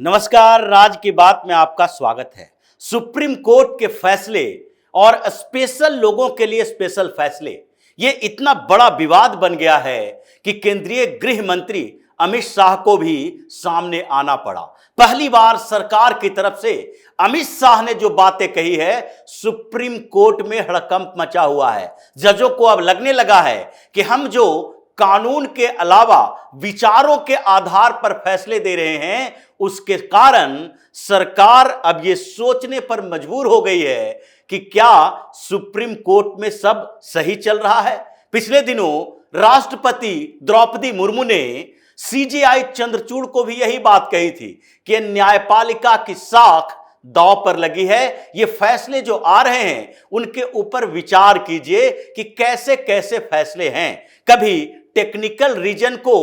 नमस्कार, राज की बात में आपका स्वागत है। सुप्रीम कोर्ट के फैसले और स्पेशल लोगों के लिए स्पेशल फैसले, ये इतना बड़ा विवाद बन गया है कि केंद्रीय गृह मंत्री अमित शाह को भी सामने आना पड़ा। पहली बार सरकार की तरफ से अमित शाह ने जो बातें कही है, सुप्रीम कोर्ट में हड़कंप मचा हुआ है। जजों को अब लगने लगा है कि हम जो कानून के अलावा विचारों के आधार पर फैसले दे रहे हैं, उसके कारण सरकार अब यह सोचने पर मजबूर हो गई है कि क्या सुप्रीम कोर्ट में सब सही चल रहा है। पिछले दिनों राष्ट्रपति द्रौपदी मुर्मू ने सीजेआई चंद्रचूड़ को भी यही बात कही थी कि न्यायपालिका की साख दांव पर लगी है। ये फैसले जो आ रहे हैं उनके ऊपर विचार कीजिए कि कैसे कैसे फैसले हैं। कभी टेक्निकल रीजन को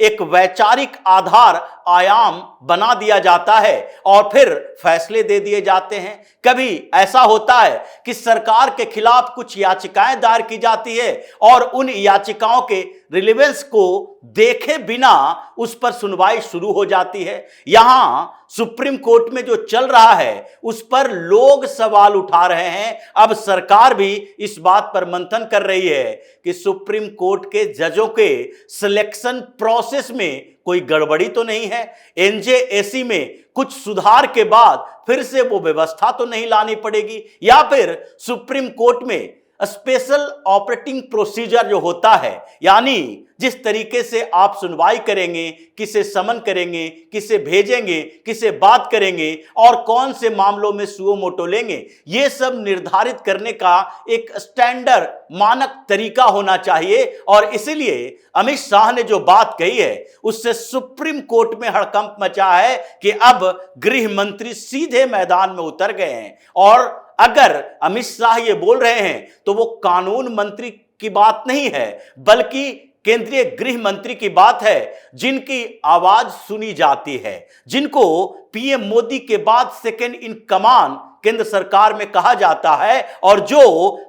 एक वैचारिक आधार आयाम बना दिया जाता है और फिर फैसले दे दिए जाते हैं। कभी ऐसा होता है कि सरकार के खिलाफ कुछ याचिकाएं दायर की जाती है और उन याचिकाओं के रिलेवेंस को देखे बिना उस पर सुनवाई शुरू हो जाती है। यहां सुप्रीम कोर्ट में जो चल रहा है उस पर लोग सवाल उठा रहे हैं। अब सरकार भी इस बात पर मंथन कर रही है कि सुप्रीम कोर्ट के जजों के सिलेक्शन प्रोसेस में कोई गड़बड़ी तो नहीं है। एनजेएसी में कुछ सुधार के बाद फिर से वो व्यवस्था तो नहीं लानी पड़ेगी, या फिर सुप्रीम कोर्ट में स्पेशल ऑपरेटिंग प्रोसीजर जो होता है, यानी जिस तरीके से आप सुनवाई करेंगे, किसे समन करेंगे, किसे भेजेंगे, किसे बात करेंगे और कौन से मामलों में सुओ मोटो लेंगे, ये सब निर्धारित करने का एक स्टैंडर्ड मानक तरीका होना चाहिए। और इसलिए अमित शाह ने जो बात कही है उससे सुप्रीम कोर्ट में हड़कंप मचा है कि अब गृह मंत्री सीधे मैदान में उतर गए हैं। और अगर अमित शाह ये बोल रहे हैं तो वो कानून मंत्री की बात नहीं है, बल्कि केंद्रीय गृह मंत्री की बात है, जिनकी आवाज सुनी जाती है, जिनको पीएम मोदी के बाद सेकेंड इन कमान केंद्र सरकार में कहा जाता है और जो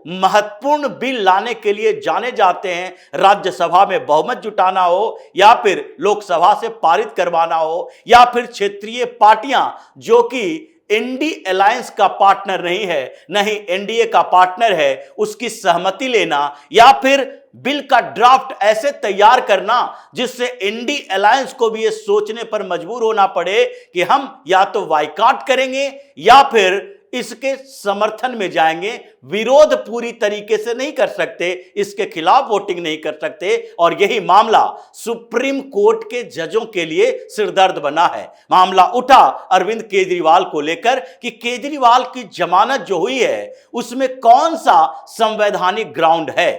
महत्वपूर्ण बिल लाने के लिए जाने जाते हैं। राज्यसभा में बहुमत जुटाना हो या फिर लोकसभा से पारित करवाना हो, या फिर क्षेत्रीय पार्टियां जो कि एनडी अलायंस का पार्टनर नहीं है, नहीं एनडीए का पार्टनर है, उसकी सहमति लेना, या फिर बिल का ड्राफ्ट ऐसे तैयार करना जिससे एनडी अलायंस को भी ये सोचने पर मजबूर होना पड़े कि हम या तो बायकॉट करेंगे या फिर इसके समर्थन में जाएंगे। विरोध पूरी तरीके से नहीं कर सकते, इसके खिलाफ वोटिंग नहीं कर सकते। और यही मामला सुप्रीम कोर्ट के जजों के लिए सिरदर्द बना है। मामला उठा अरविंद केजरीवाल को लेकर कि केजरीवाल की जमानत जो हुई है उसमें कौन सा संवैधानिक ग्राउंड है।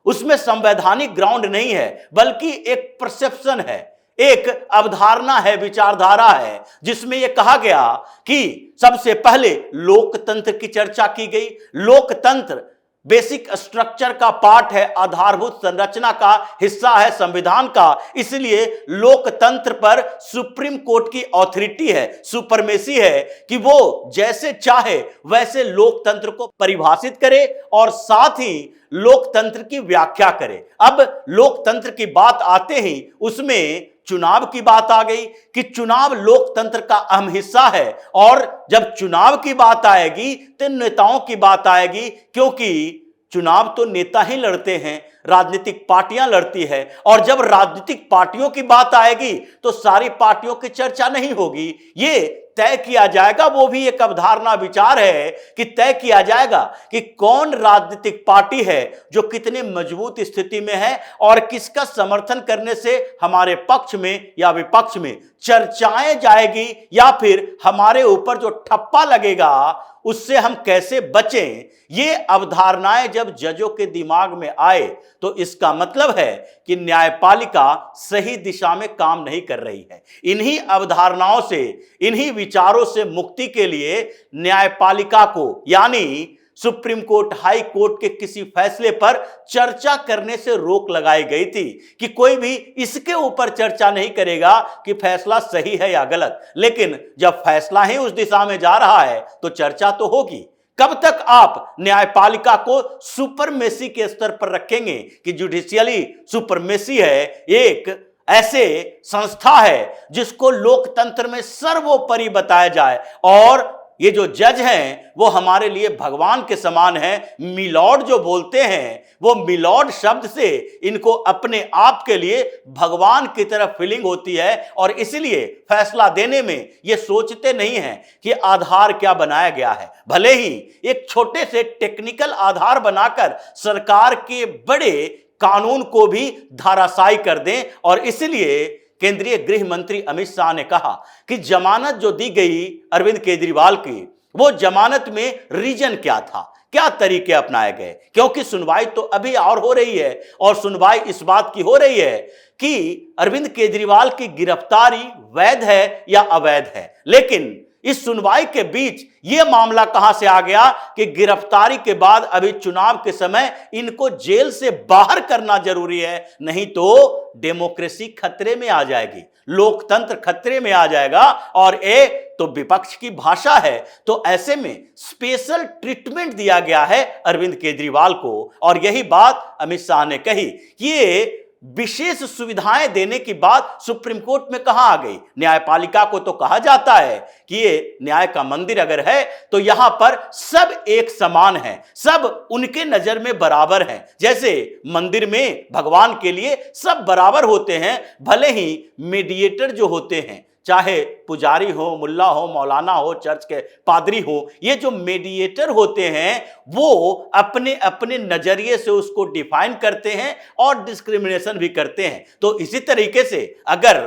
उसमें संवैधानिक ग्राउंड नहीं है, बल्कि एक परसेप्शन है, एक अवधारणा है, विचारधारा है, जिसमें यह कहा गया कि सबसे पहले लोकतंत्र की चर्चा की गई। लोकतंत्र बेसिक स्ट्रक्चर का पार्ट है, आधारभूत संरचना का हिस्सा है संविधान का। इसलिए लोकतंत्र पर सुप्रीम कोर्ट की ऑथोरिटी है, सुपरमेसी है कि वो जैसे चाहे वैसे लोकतंत्र को परिभाषित करे और साथ ही लोकतंत्र की व्याख्या करे। अब लोकतंत्र की बात आते ही उसमें चुनाव की बात आ गई कि चुनाव लोकतंत्र का अहम हिस्सा है। और जब चुनाव की बात आएगी तो नेताओं की बात आएगी, क्योंकि चुनाव तो नेता ही लड़ते हैं, राजनीतिक पार्टियां लड़ती है। और जब राजनीतिक पार्टियों की बात आएगी तो सारी पार्टियों की चर्चा नहीं होगी, ये तय किया जाएगा। वो भी एक अवधारणा विचार है कि तय किया जाएगा कि कौन राजनीतिक पार्टी है जो कितने मजबूत स्थिति में है और किसका समर्थन करने से हमारे पक्ष में या विपक्ष में चर्चाएं जाएगी, या फिर हमारे ऊपर जो ठप्पा लगेगा उससे हम कैसे बचें। ये अवधारणाएं जब जजों के दिमाग में आए तो इसका मतलब है कि न्यायपालिका सही दिशा में काम नहीं कर रही है। इन्हीं अवधारणाओं से, इन्हीं विचारों से मुक्ति के लिए न्यायपालिका को, यानी सुप्रीम कोर्ट, हाई कोर्ट के किसी फैसले पर चर्चा करने से रोक लगाई गई थी कि कोई भी इसके ऊपर चर्चा नहीं करेगा कि फैसला सही है या गलत। लेकिन जब फैसला ही उस दिशा में जा रहा है तो चर्चा तो होगी। कब तक आप न्यायपालिका को सुपरमेसी के स्तर पर रखेंगे कि जुडिशियली सुपरमेसी है, एक ऐसे संस्था है जिसको लोकतंत्र में सर्वोपरि बताया जाए, और ये जो जज हैं वो हमारे लिए भगवान के समान हैं। मिलॉर्ड जो बोलते हैं वो मिलॉर्ड शब्द से इनको अपने आप के लिए भगवान की तरफ फीलिंग होती है, और इसलिए फैसला देने में ये सोचते नहीं हैं कि आधार क्या बनाया गया है। भले ही एक छोटे से टेक्निकल आधार बनाकर सरकार के बड़े कानून को भी धराशायी कर दें, और इसलिए केंद्रीय गृह मंत्री अमित शाह ने कहा कि जमानत जो दी गई अरविंद केजरीवाल की, वो जमानत में रीजन क्या था, क्या तरीके अपनाए गए, क्योंकि सुनवाई तो अभी और हो रही है, और सुनवाई इस बात की हो रही है कि अरविंद केजरीवाल की गिरफ्तारी वैध है या अवैध है। लेकिन इस सुनवाई के बीच यह मामला कहां से आ गया कि गिरफ्तारी के बाद अभी चुनाव के समय इनको जेल से बाहर करना जरूरी है, नहीं तो डेमोक्रेसी खतरे में आ जाएगी, लोकतंत्र खतरे में आ जाएगा, और एक तो विपक्ष की भाषा है। तो ऐसे में स्पेशल ट्रीटमेंट दिया गया है अरविंद केजरीवाल को, और यही बात अमित शाह ने कही कि ये विशेष सुविधाएं देने की बात सुप्रीम कोर्ट में कहां आ गई। न्यायपालिका को तो कहा जाता है कि ये न्याय का मंदिर अगर है तो यहां पर सब एक समान है, सब उनके नजर में बराबर हैं। जैसे मंदिर में भगवान के लिए सब बराबर होते हैं, भले ही मीडिएटर जो होते हैं, चाहे पुजारी हो, मुल्ला हो, मौलाना हो, चर्च के पादरी हो, ये जो मीडिएटर होते हैं वो अपने अपने नजरिए से उसको डिफाइन करते हैं और डिस्क्रिमिनेशन भी करते हैं। तो इसी तरीके से अगर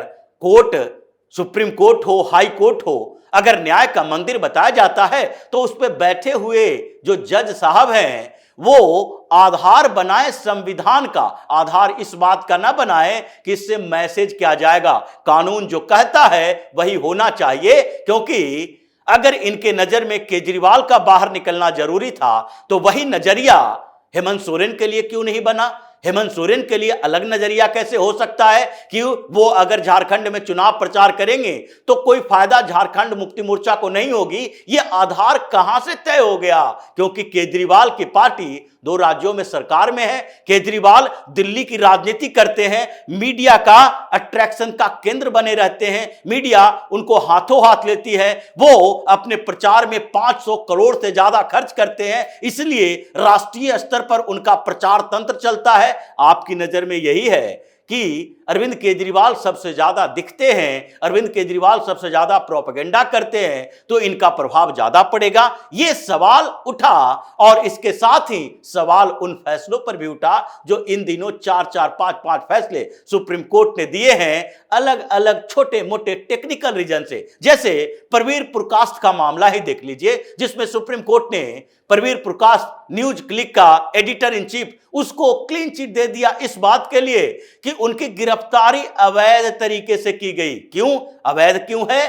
कोर्ट, सुप्रीम कोर्ट हो, हाई कोर्ट हो, अगर न्याय का मंदिर बताया जाता है तो उस पर बैठे हुए जो जज साहब हैं वो आधार बनाए संविधान का, आधार इस बात का ना बनाए कि इससे मैसेज क्या जाएगा। कानून जो कहता है वही होना चाहिए, क्योंकि अगर इनके नजर में केजरीवाल का बाहर निकलना जरूरी था तो वही नजरिया हेमंत सोरेन के लिए क्यों नहीं बना। हेमंत सोरेन के लिए अलग नजरिया कैसे हो सकता है कि वो अगर झारखंड में चुनाव प्रचार करेंगे तो कोई फायदा झारखंड मुक्ति मोर्चा को नहीं होगी। ये आधार कहां से तय हो गया, क्योंकि केजरीवाल की पार्टी 2 राज्यों में सरकार में है, केजरीवाल दिल्ली की राजनीति करते हैं, मीडिया का अट्रैक्शन का केंद्र बने रहते हैं, मीडिया उनको हाथों हाथ लेती है, वो अपने प्रचार में 500 करोड़ से ज्यादा खर्च करते हैं, इसलिए राष्ट्रीय स्तर पर उनका प्रचार तंत्र चलता है। आपकी नजर में यही है कि अरविंद केजरीवाल सबसे ज्यादा दिखते हैं, अरविंद केजरीवाल सबसे ज्यादा प्रोपेगेंडा करते हैं, तो इनका प्रभाव ज्यादा पड़ेगा। यह सवाल उठा, और इसके साथ ही सवाल उन फैसलों पर भी उठा जो इन दिनों 4-4, 5-5 फैसले सुप्रीम कोर्ट ने दिए हैं, अलग अलग छोटे मोटे टेक्निकल रीजन से। जैसे परवीर पुरकास्ट का मामला ही देख लीजिए, जिसमें सुप्रीम कोर्ट ने परवीर पुरकास्ट न्यूज क्लिक का एडिटर इन चीफ, उसको क्लीन चिट दे दिया इस बात के लिए कि उनकी गिरफ्तारी अवैध तरीके से की गई। क्यों अवैध क्यों है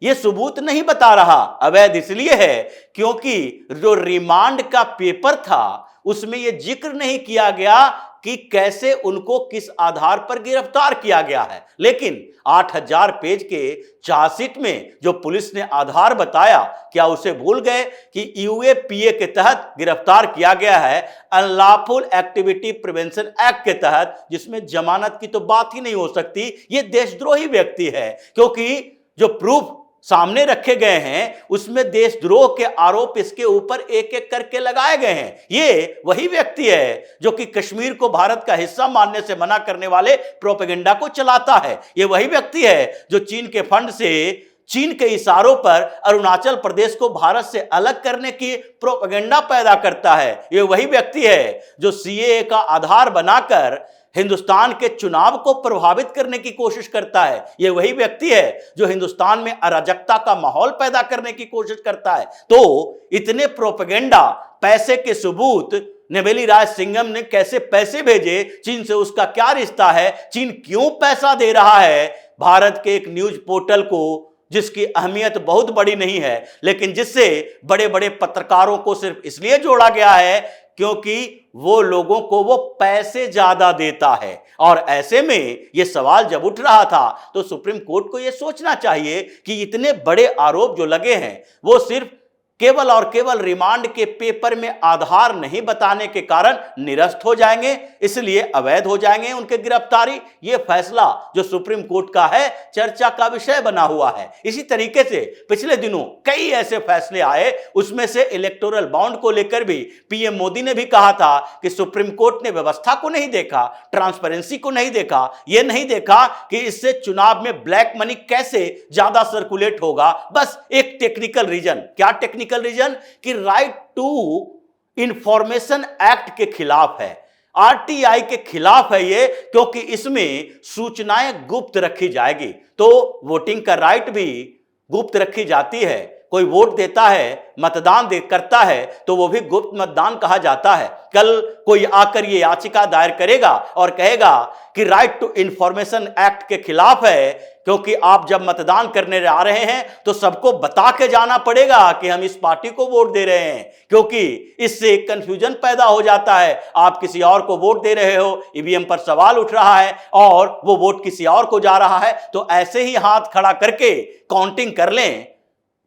यह सबूत नहीं बता रहा। अवैध इसलिए है क्योंकि जो रिमांड का पेपर था उसमें यह जिक्र नहीं किया गया कि कैसे उनको किस आधार पर गिरफ्तार किया गया है, लेकिन 8000 पेज के चार्जशीट में जो पुलिस ने आधार बताया, क्या उसे भूल गए कि यूएपीए के तहत गिरफ्तार किया गया है, अनलॉफुल एक्टिविटी प्रिवेंशन एक्ट के तहत, जिसमें जमानत की तो बात ही नहीं हो सकती। ये देशद्रोही व्यक्ति है, क्योंकि जो प्रूफ सामने रखे गए हैं उसमें देशद्रोह के आरोप इसके ऊपर एक एक करके लगाए गए हैं। ये वही व्यक्ति है जो कि कश्मीर को भारत का हिस्सा मानने से मना करने वाले प्रोपेगेंडा को चलाता है। ये वही व्यक्ति है जो चीन के फंड से, चीन के इशारों पर अरुणाचल प्रदेश को भारत से अलग करने की प्रोपेगेंडा पैदा करता है। ये वही व्यक्ति है जो सीएए का आधार बनाकर हिंदुस्तान के चुनाव को प्रभावित करने की कोशिश करता है। यह वही व्यक्ति है जो हिंदुस्तान में अराजकता का माहौल पैदा करने की कोशिश करता है। तो इतने प्रोपेगेंडा, पैसे के सबूत, नेवेली राज सिंघम ने कैसे पैसे भेजे, चीन से उसका क्या रिश्ता है, चीन क्यों पैसा दे रहा है भारत के एक न्यूज पोर्टल को जिसकी अहमियत बहुत बड़ी नहीं है, लेकिन जिससे बड़े बड़े पत्रकारों को सिर्फ इसलिए जोड़ा गया है क्योंकि वो लोगों को वो पैसे ज्यादा देता है। और ऐसे में ये सवाल जब उठ रहा था तो सुप्रीम कोर्ट को ये सोचना चाहिए कि इतने बड़े आरोप जो लगे हैं वो सिर्फ केवल और केवल रिमांड के पेपर में आधार नहीं बताने के कारण निरस्त हो जाएंगे, इसलिए अवैध हो जाएंगे उनके गिरफ्तारी। यह फैसला जो सुप्रीम कोर्ट का है चर्चा का विषय बना हुआ है। इसी तरीके से पिछले दिनों कई ऐसे फैसले आए, उसमें से इलेक्टोरल बॉन्ड को लेकर भी पीएम मोदी ने भी कहा था कि सुप्रीम कोर्ट ने व्यवस्था को नहीं देखा, ट्रांसपेरेंसी को नहीं देखा, यह नहीं देखा कि इससे चुनाव में ब्लैक मनी कैसे ज्यादा सर्कुलेट होगा। बस एक टेक्निकल रीजन, क्या टेक्निकल रीजन कि राइट टू इंफॉर्मेशन एक्ट के खिलाफ है, आरटीआई के खिलाफ है ये, क्योंकि इसमें सूचनाएं गुप्त रखी जाएगी। तो वोटिंग का राइट भी गुप्त रखी जाती है। कोई वोट देता है, मतदान करता है तो वो भी गुप्त मतदान कहा जाता है। कल कोई आकर ये याचिका दायर करेगा और कहेगा कि राइट टू इंफॉर्मेशन एक्ट के खिलाफ है, क्योंकि आप जब मतदान करने आ रहे हैं तो सबको बता के जाना पड़ेगा कि हम इस पार्टी को वोट दे रहे हैं, क्योंकि इससे कंफ्यूजन पैदा हो जाता है। आप किसी और को वोट दे रहे हो, ईवीएम पर सवाल उठ रहा है और वो वोट किसी और को जा रहा है, तो ऐसे ही हाथ खड़ा करके काउंटिंग कर लें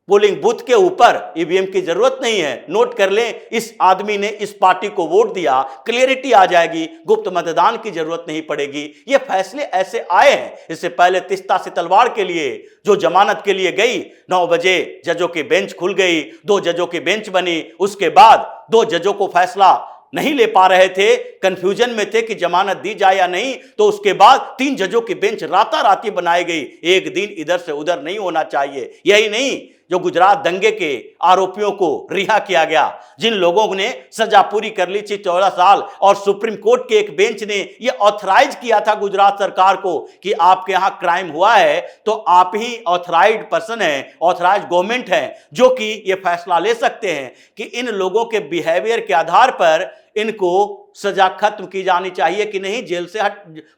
पोलिंग बूथ के ऊपर, ईवीएम की जरूरत नहीं है, नोट कर लें इस आदमी ने इस पार्टी को वोट दिया, क्लियरिटी आ जाएगी, गुप्त मतदान की जरूरत नहीं पड़ेगी। ये फैसले ऐसे आए हैं। इससे पहले तिस्ता से तलवार के लिए जो जमानत के लिए गई, 9 बजे जजों की बेंच खुल गई, 2 जजों की बेंच बनी, उसके बाद 2 जजों को फैसला नहीं ले पा रहे थे, कंफ्यूजन में थे कि जमानत दी जाए या नहीं, तो उसके बाद 3 जजों की बेंच राताराती बनाई गई। एक दिन इधर से उधर नहीं होना चाहिए। यही नहीं, जो गुजरात दंगे के आरोपियों को रिहा किया गया, जिन लोगों ने सजा पूरी कर ली थी 14 साल, और सुप्रीम कोर्ट के एक बेंच ने यह ऑथराइज किया था गुजरात सरकार को कि आपके यहां क्राइम हुआ है तो आप ही ऑथराइज्ड पर्सन है, ऑथराइज्ड गवर्नमेंट है, जो कि यह फैसला ले सकते हैं कि इन लोगों के बिहेवियर के आधार पर इनको सजा खत्म की जानी चाहिए कि नहीं, जेल से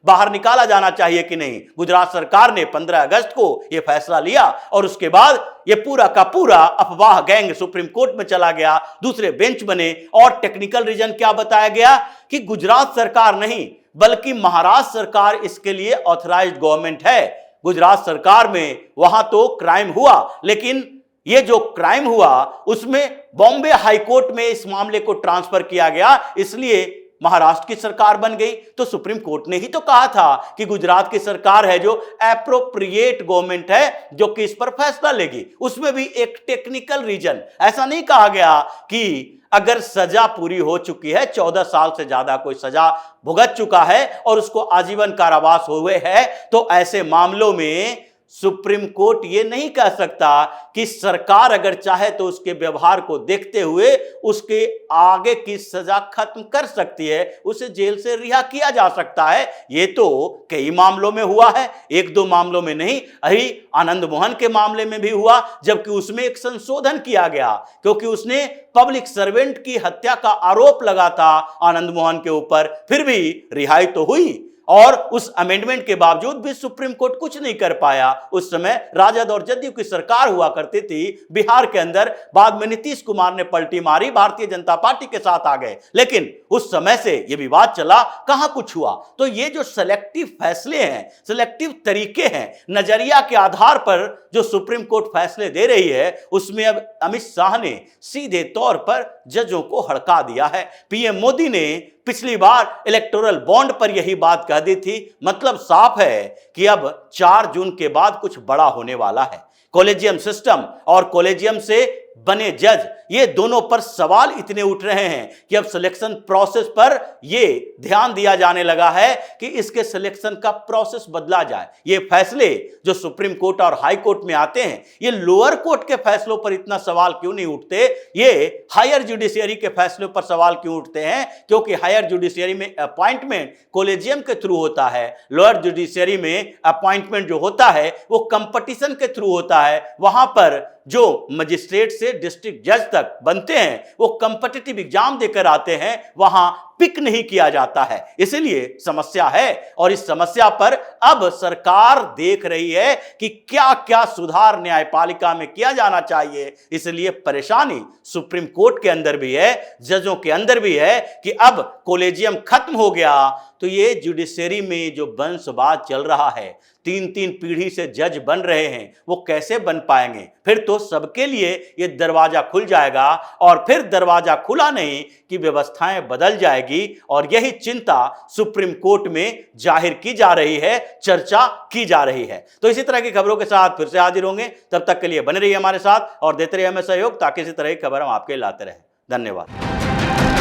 बाहर निकाला जाना चाहिए कि नहीं। गुजरात सरकार ने 15 अगस्त को यह फैसला लिया और उसके बाद यह पूरा का पूरा अफवाह गैंग सुप्रीम कोर्ट में चला गया, दूसरे बेंच बने। और टेक्निकल रीजन क्या बताया गया कि गुजरात सरकार नहीं बल्कि महाराष्ट्र सरकार इसके लिए ऑथराइज्ड गवर्नमेंट है। गुजरात सरकार में वहां तो क्राइम हुआ, लेकिन ये जो क्राइम हुआ उसमें बॉम्बे हाईकोर्ट में इस मामले को ट्रांसफर किया गया, इसलिए महाराष्ट्र की सरकार बन गई। तो सुप्रीम कोर्ट ने ही तो कहा था कि गुजरात की सरकार है जो एप्रोप्रिएट गवर्नमेंट है, जो कि इस पर फैसला लेगी। उसमें भी एक टेक्निकल रीजन, ऐसा नहीं कहा गया कि अगर सजा पूरी हो चुकी है, 14 साल से ज्यादा कोई सजा भुगत चुका है और उसको आजीवन कारावास हुए है, तो ऐसे मामलों में सुप्रीम कोर्ट ये नहीं कह सकता कि सरकार अगर चाहे तो उसके व्यवहार को देखते हुए उसके आगे की सजा खत्म कर सकती है, उसे जेल से रिहा किया जा सकता है। ये तो कई मामलों में हुआ है, 1-2 मामलों में नहीं। अभी आनंद मोहन के मामले में भी हुआ, जबकि उसमें एक संशोधन किया गया, क्योंकि उसने पब्लिक सर्वेंट की हत्या का आरोप लगा था आनंद मोहन के ऊपर, फिर भी रिहाई तो हुई। और उस अमेंडमेंट के बावजूद भी सुप्रीम कोर्ट कुछ नहीं कर पाया। उस समय राजद और जदयू की सरकार हुआ करती थी बिहार के अंदर, बाद में नीतीश कुमार ने पलटी मारी, भारतीय जनता पार्टी के साथ आ गए, लेकिन उस समय से यह विवाद चला, कहां कुछ हुआ। तो ये जो सेलेक्टिव फैसले हैं, सेलेक्टिव तरीके हैं, नजरिया के आधार पर जो सुप्रीम कोर्ट फैसले दे रही है, उसमें अब अमित शाह ने सीधे तौर पर जजों को हड़का दिया है। पीएम मोदी ने पिछली बार इलेक्टोरल बॉन्ड पर यही बात कह दी थी। मतलब साफ है कि अब 4 जून के बाद कुछ बड़ा होने वाला है। कॉलेजियम सिस्टम और कॉलेजियम से बने जज, ये दोनों पर सवाल इतने उठ रहे हैं कि अब सिलेक्शन प्रोसेस पर ये ध्यान दिया जाने लगा है कि इसके सिलेक्शन का प्रोसेस बदला जाए। ये फैसले जो सुप्रीम कोर्ट और हाई कोर्ट में आते हैं, ये लोअर कोर्ट के फैसलों पर इतना सवाल क्यों नहीं उठते, ये हायर जुडिशियरी के फैसलों पर सवाल क्यों उठते हैं? क्योंकि हायर जुडिशियरी में अपॉइंटमेंट कॉलेजियम के थ्रू होता है, लोअर जुडिशियरी में अपॉइंटमेंट जो होता है वो कंपटीशन के थ्रू होता है। वहां पर जो मजिस्ट्रेट से डिस्ट्रिक्ट जज तक बनते हैं वो कॉम्पिटिटिव एग्जाम देकर आते हैं, वहां पिक नहीं किया जाता है। इसलिए समस्या है और इस समस्या पर अब सरकार देख रही है कि क्या क्या सुधार न्यायपालिका में किया जाना चाहिए। इसलिए परेशानी सुप्रीम कोर्ट के अंदर भी है, जजों के अंदर भी है कि अब कॉलेजियम खत्म हो गया तो ये जुडिशरी में जो वंशवाद चल रहा है, 3-3 पीढ़ी से जज बन रहे हैं, वो कैसे बन पाएंगे। फिर तो सबके लिए ये दरवाजा खुल जाएगा और फिर दरवाजा खुला नहीं कि व्यवस्थाएं बदल जाएगी। और यही चिंता सुप्रीम कोर्ट में जाहिर की जा रही है, चर्चा की जा रही है। तो इसी तरह की खबरों के साथ फिर से हाजिर होंगे, तब तक के लिए बने रहिए हमारे साथ और देते रहिए हमें सहयोग, ताकि इसी तरह की खबर हम आपके लाते रहें। धन्यवाद।